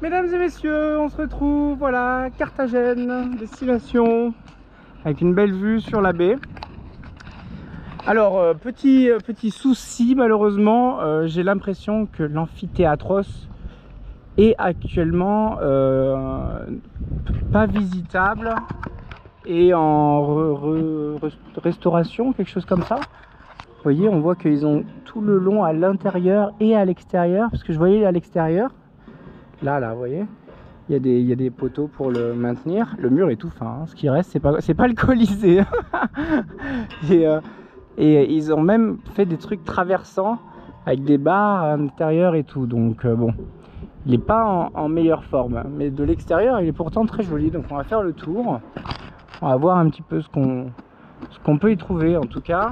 Mesdames et messieurs, on se retrouve, voilà, Carthagène, destination, avec une belle vue sur la baie. Alors, petit souci, malheureusement, j'ai l'impression que l'amphithéâtros est actuellement pas visitable et en restauration, quelque chose comme ça. Vous voyez, on voit qu'ils ont tout le long à l'intérieur et à l'extérieur, parce que je voyais à l'extérieur, là, vous voyez, il y a des poteaux pour le maintenir. Le mur est tout fin, hein. Ce qui reste, c'est pas le Colisée. Et ils ont même fait des trucs traversants avec des barres à l'intérieur et tout. Donc bon, il n'est pas en meilleure forme, mais de l'extérieur, il est pourtant très joli. Donc on va faire le tour. On va voir un petit peu ce qu'on peut y trouver. En tout cas,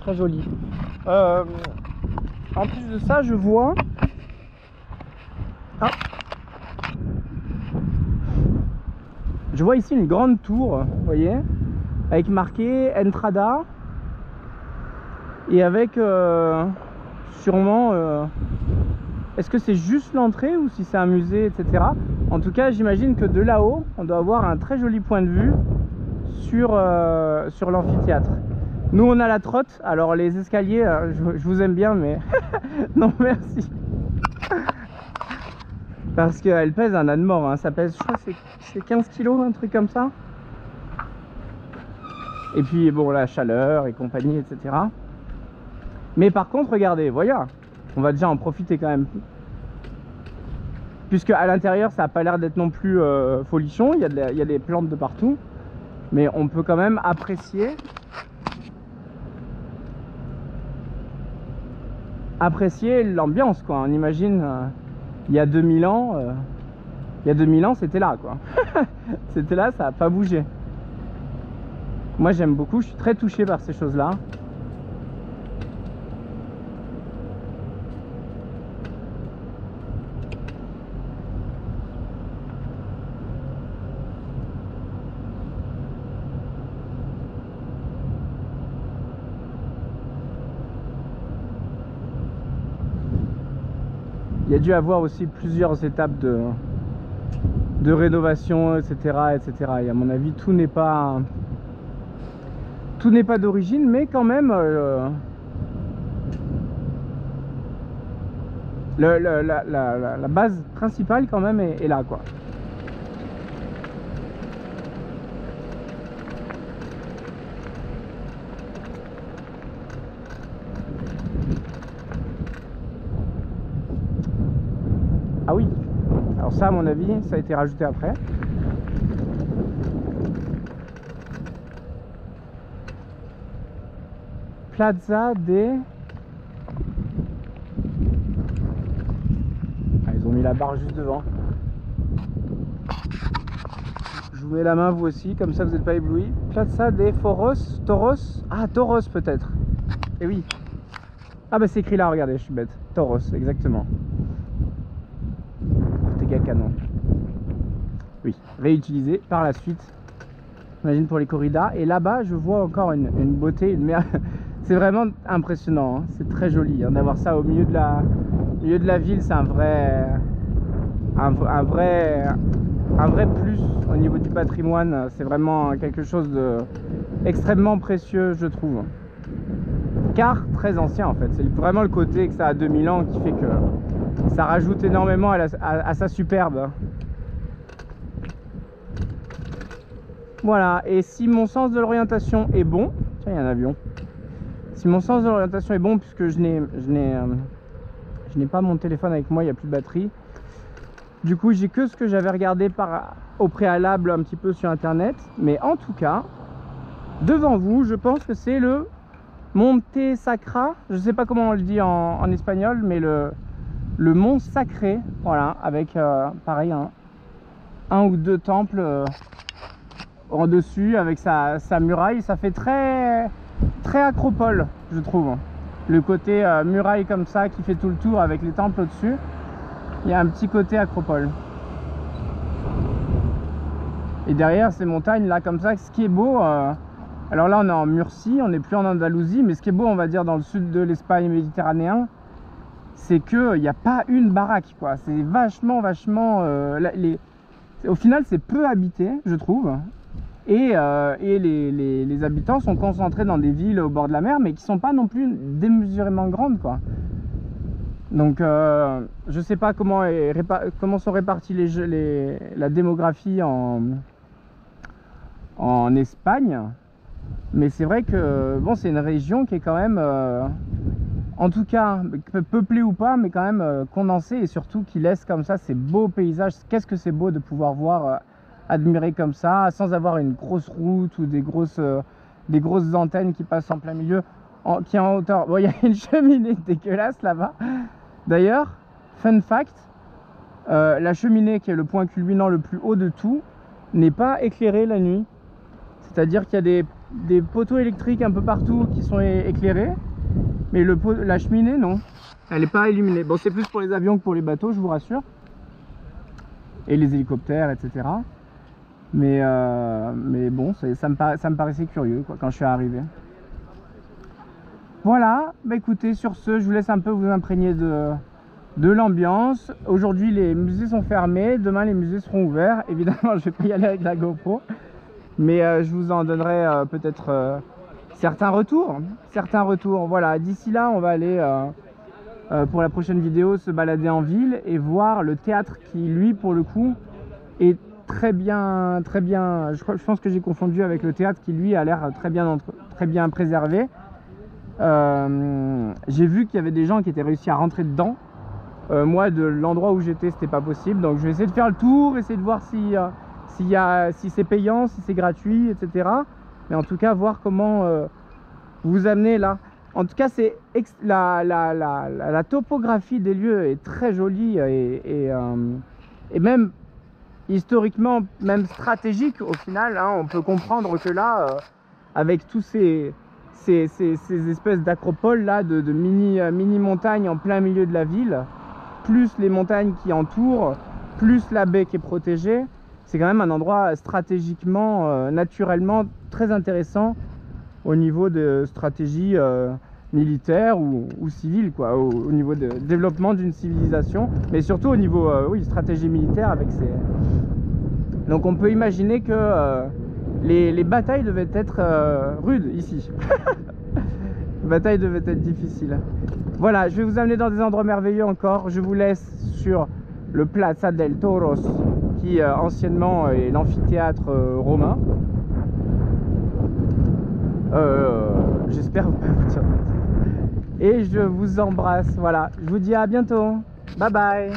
très joli. En plus de ça, je vois... Ah. Je vois ici une grande tour, vous voyez, avec marqué Entrada. Et avec sûrement... est-ce que c'est juste l'entrée ou si c'est un musée, etc. En tout cas, j'imagine que de là-haut, on doit avoir un très joli point de vue sur l'amphithéâtre. Nous, on a la trotte. Alors, les escaliers, je vous aime bien, mais non, merci. Parce qu'elle pèse un âne mort. Hein. Ça pèse, je crois, c'est 15 kilos, un truc comme ça. Et puis, bon, la chaleur et compagnie, etc. Mais par contre, regardez, voyez, on va déjà en profiter quand même. Puisque à l'intérieur, ça n'a pas l'air d'être non plus folichon, il y a des plantes de partout. Mais on peut quand même apprécier l'ambiance, quoi. On imagine, il y a 2000 ans, c'était là, quoi. C'était là, ça n'a pas bougé. Moi, j'aime beaucoup, je suis très touché par ces choses-là. Il y a dû avoir aussi plusieurs étapes de rénovation, etc., etc. Et à mon avis, tout n'est pas d'origine, mais quand même, la base principale quand même est là, quoi. Ah oui, alors ça à mon avis ça a été rajouté après. Plaza de... Ah, ils ont mis la barre juste devant. Je vous mets la main vous aussi, comme ça vous n'êtes pas ébloui. Plaza de Toros. Ah, Toros peut-être. Et oui. Ah bah c'est écrit là, regardez, je suis bête. Toros, exactement. Canon. Oui, réutilisé par la suite, j'imagine, pour les corridas. Et là-bas, je vois encore une beauté, une mer. C'est vraiment impressionnant, hein. C'est très joli, hein, d'avoir ça au milieu de la ville. C'est un vrai plus au niveau du patrimoine. C'est vraiment quelque chose de extrêmement précieux, je trouve. Car très ancien en fait. C'est vraiment le côté que ça a 2000 ans qui fait que ça rajoute énormément à sa superbe. Voilà, et si mon sens de l'orientation est bon... Tiens, il y a un avion. Si mon sens de l'orientation est bon, puisque je n'ai pas mon téléphone avec moi, il n'y a plus de batterie. Du coup, j'ai que ce que j'avais regardé au préalable un petit peu sur internet. Mais en tout cas, devant vous, je pense que c'est le Monte Sacra. Je ne sais pas comment on le dit en espagnol, mais le mont sacré, voilà, avec pareil un ou deux temples en dessus, avec sa muraille. Ça fait très acropole, je trouve. Le côté muraille comme ça qui fait tout le tour avec les temples au-dessus, il y a un petit côté acropole. Et derrière ces montagnes là comme ça, ce qui est beau, alors là on est en Murcie, on n'est plus en Andalousie, mais ce qui est beau, on va dire, dans le sud de l'Espagne méditerranéen, c'est qu'il n'y a pas une baraque, quoi. C'est vachement, au final, c'est peu habité, je trouve. Et les habitants sont concentrés dans des villes au bord de la mer, mais qui sont pas non plus démesurément grandes, quoi. Donc, je sais pas comment sont répartis la démographie en Espagne, mais c'est vrai que bon, c'est une région qui est quand même, en tout cas, peuplée ou pas, mais quand même condensée, et surtout qui laisse comme ça ces beaux paysages. Qu'est-ce que c'est beau de pouvoir voir, admirer comme ça, sans avoir une grosse route ou des grosses antennes qui passent en plein milieu, qui est en hauteur. Bon, il y a une cheminée dégueulasse là-bas. D'ailleurs, fun fact, la cheminée, qui est le point culminant le plus haut de tout, n'est pas éclairée la nuit. C'est-à-dire qu'il y a des poteaux électriques un peu partout qui sont éclairés, mais la cheminée, non, elle n'est pas illuminée. Bon, c'est plus pour les avions que pour les bateaux, je vous rassure, et les hélicoptères, etc. Mais bon, ça me paraissait curieux, quoi, quand je suis arrivé. Voilà, bah écoutez, sur ce, je vous laisse un peu vous imprégner de l'ambiance. Aujourd'hui, les musées sont fermés, demain les musées seront ouverts. Évidemment, je vais pas y aller avec la GoPro, mais je vous en donnerai peut-être certains retours. Voilà, d'ici là, on va aller pour la prochaine vidéo se balader en ville et voir le théâtre qui, lui, pour le coup, est très bien. Je pense que j'ai confondu avec le théâtre qui, lui, a l'air très bien préservé. J'ai vu qu'il y avait des gens qui étaient réussi à rentrer dedans. Moi, de l'endroit où j'étais, c'était pas possible, donc je vais essayer de faire le tour, essayer de voir si c'est payant, si c'est gratuit, etc. Mais en tout cas, voir comment vous amener là. En tout cas, la topographie des lieux est très jolie et même historiquement, même stratégique au final, hein. On peut comprendre que là, avec tous ces espèces d'acropoles là, de mini montagnes en plein milieu de la ville, plus les montagnes qui entourent, plus la baie qui est protégée, c'est quand même un endroit stratégiquement, naturellement très intéressant au niveau de stratégie militaire ou civile, quoi, au niveau de développement d'une civilisation, mais surtout au niveau oui, stratégie militaire avec ces... Donc on peut imaginer que les batailles devaient être rudes ici. Les batailles devaient être difficiles. Voilà, je vais vous amener dans des endroits merveilleux encore. Je vous laisse sur le Plaza del Toros, qui anciennement est l'amphithéâtre romain. J'espère pas vous dire. Et je vous embrasse. Voilà, je vous dis à bientôt. Bye bye.